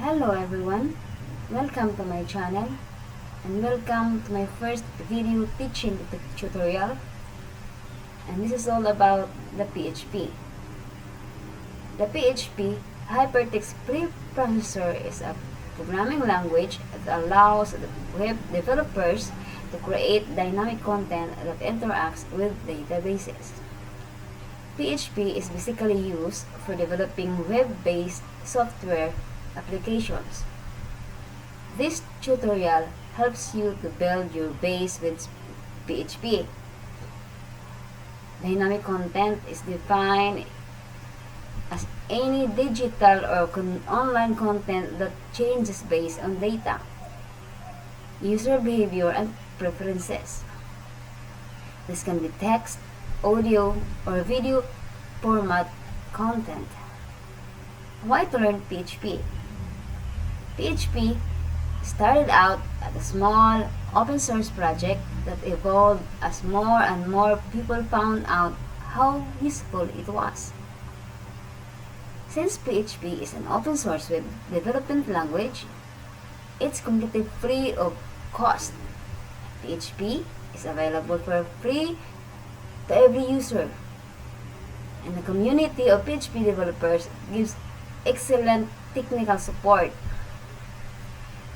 Hello everyone, welcome to my channel and welcome to my first video teaching tutorial, and this is all about the PHP. The PHP Hypertext Preprocessor is a programming language that allows the web developers to create dynamic content that interacts with databases. PHP is basically used for developing web-based software applications. This tutorial helps you to build your base with PHP. Dynamic content is defined as any digital or online content that changes based on data, user behavior, and preferences. This can be text, audio, or video format content. Why to learn PHP? PHP started out as a small open source project that evolved as more and more people found out how useful it was. Since PHP is an open source web development language, it's completely free of cost. PHP is available for free to every user, and the community of PHP developers gives excellent technical support.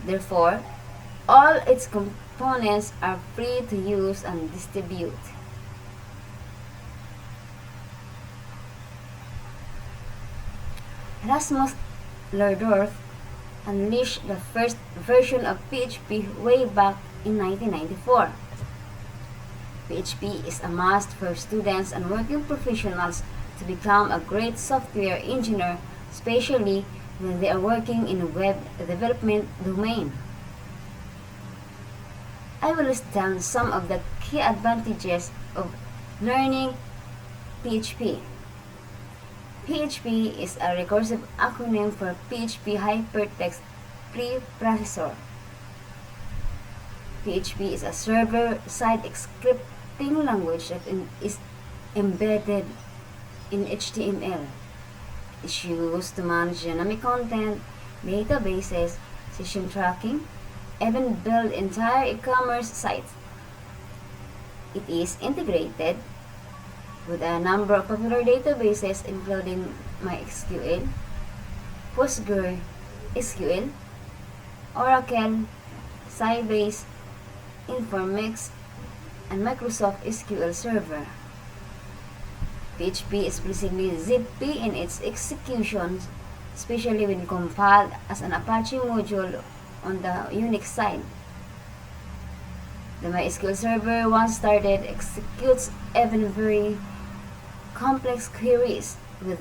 Therefore, all its components are free to use and distribute. Rasmus Lerdorf unleashed the first version of PHP way back in 1994. PHP is a must for students and working professionals to become a great software engineer, especially when they are working in a web development domain. I will list down some of the key advantages of learning PHP. PHP is a recursive acronym for PHP Hypertext Preprocessor. PHP is a server-side scripting language that is embedded in HTML. It's used to manage dynamic content, databases, session tracking, even build entire e-commerce sites. It is integrated with a number of popular databases including MySQL, PostgreSQL, Oracle, Sybase, Informix, and Microsoft SQL Server. PHP is pleasingly zippy in its execution, especially when compiled as an Apache module on the Unix side. The MySQL Server, once started, executes even very complex queries with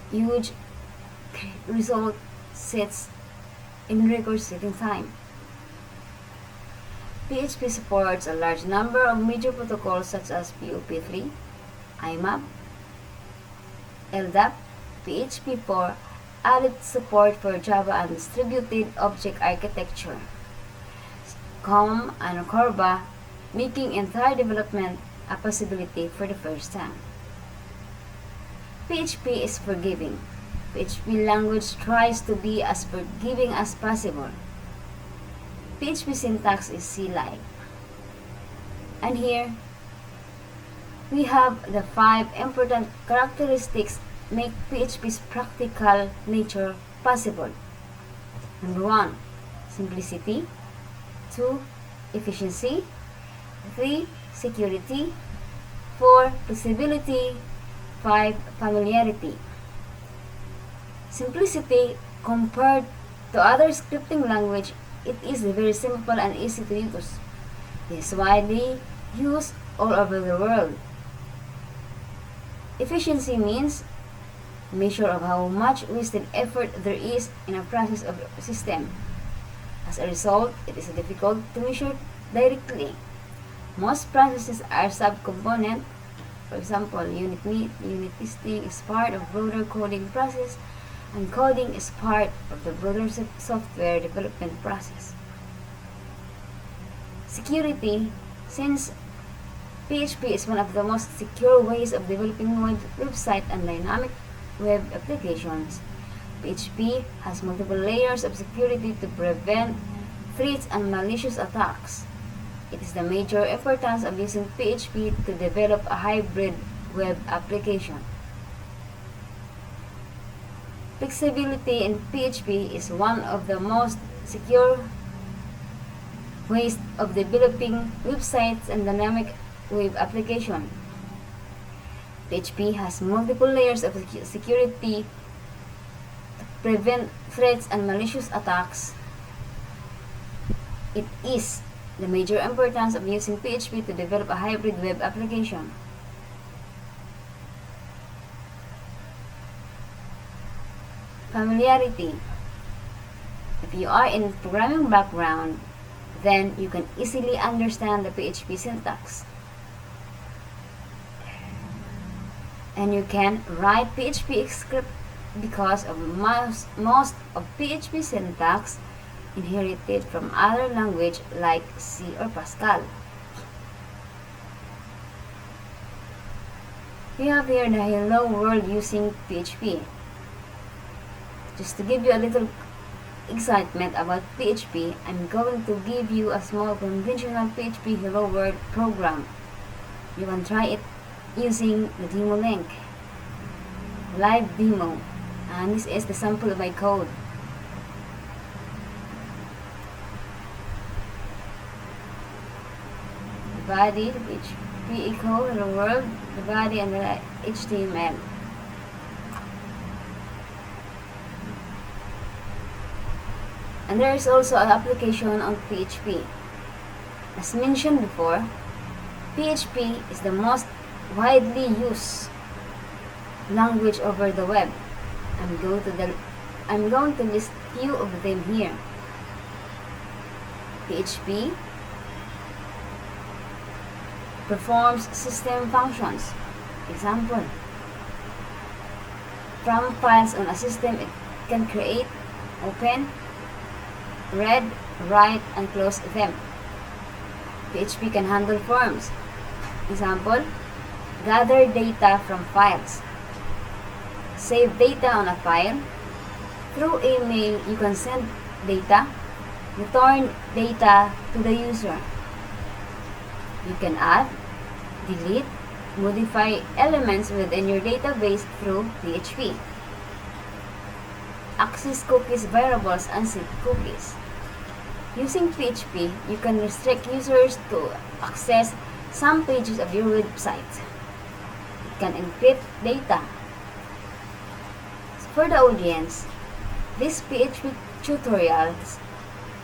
huge result sets in record-setting time. PHP supports a large number of major protocols such as POP3, IMAP, LDAP, PHP4 added support for Java and distributed object architecture, COM and Corba, making entire development a possibility for the first time. PHP is forgiving. PHP language tries to be as forgiving as possible. PHP syntax is C-like. And here, we have the 5 important characteristics make PHP's practical nature possible. Number 1, simplicity. 2, efficiency. 3, security. 4, flexibility. 5, familiarity. Simplicity. Compared to other scripting language, it is very simple and easy to use. It is widely used all over the world. Efficiency means measure of how much wasted effort there is in a process of a system. As a result, it is difficult to measure directly. Most processes are subcomponent. For example, unit testing is part of broader coding process, and coding is part of the broader software development process. Security, since PHP is one of the most secure ways of developing website and dynamic web applications. PHP has multiple layers of security to prevent threats and malicious attacks. It is the major importance of using PHP to develop a hybrid web application. Flexibility in PHP is one of the most secure ways of developing websites and dynamic web application. PHP has multiple layers of security to prevent threats and malicious attacks. It is the major importance of using PHP to develop a hybrid web application. Familiarity. If you are in programming background, then you can easily understand the PHP syntax. And you can write PHP script because of most of PHP syntax inherited from other language like C or Pascal. We have here the hello world using PHP. Just to give you a little excitement about PHP, I'm going to give you a small conventional PHP hello world program. You can try it using the demo link. Live demo. And this is the sample of my code. The body, the PHP equal hello world, the body and the HTML. And there is also an application on PHP. As mentioned before, PHP is the most widely used language over the web. I'm going to list few of them here. PHP performs system functions. Example, from files on a system, it can create, open, read, write, and close them. PHP can handle forms. Example, gather data from files. Save data on a file. Through email, you can send data, return data to the user. You can add, delete, modify elements within your database through PHP. Access cookies, variables, and set cookies. Using PHP, you can restrict users to access some pages of your website. It can encrypt data. For the audience, this PHP tutorial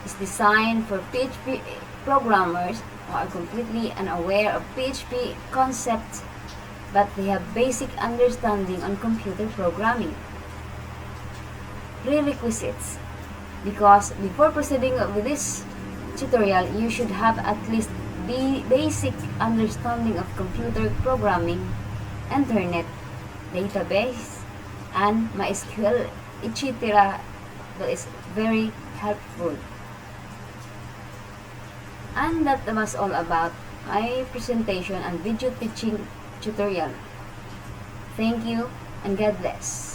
is designed for PHP programmers who are completely unaware of PHP concepts, but they have basic understanding on computer programming. Prerequisites. Because before proceeding with this tutorial, you should have at least the basic understanding of computer programming, internet, database, and MySQL, etc. That is very helpful. And that was all about my presentation and video teaching tutorial. Thank you and God bless.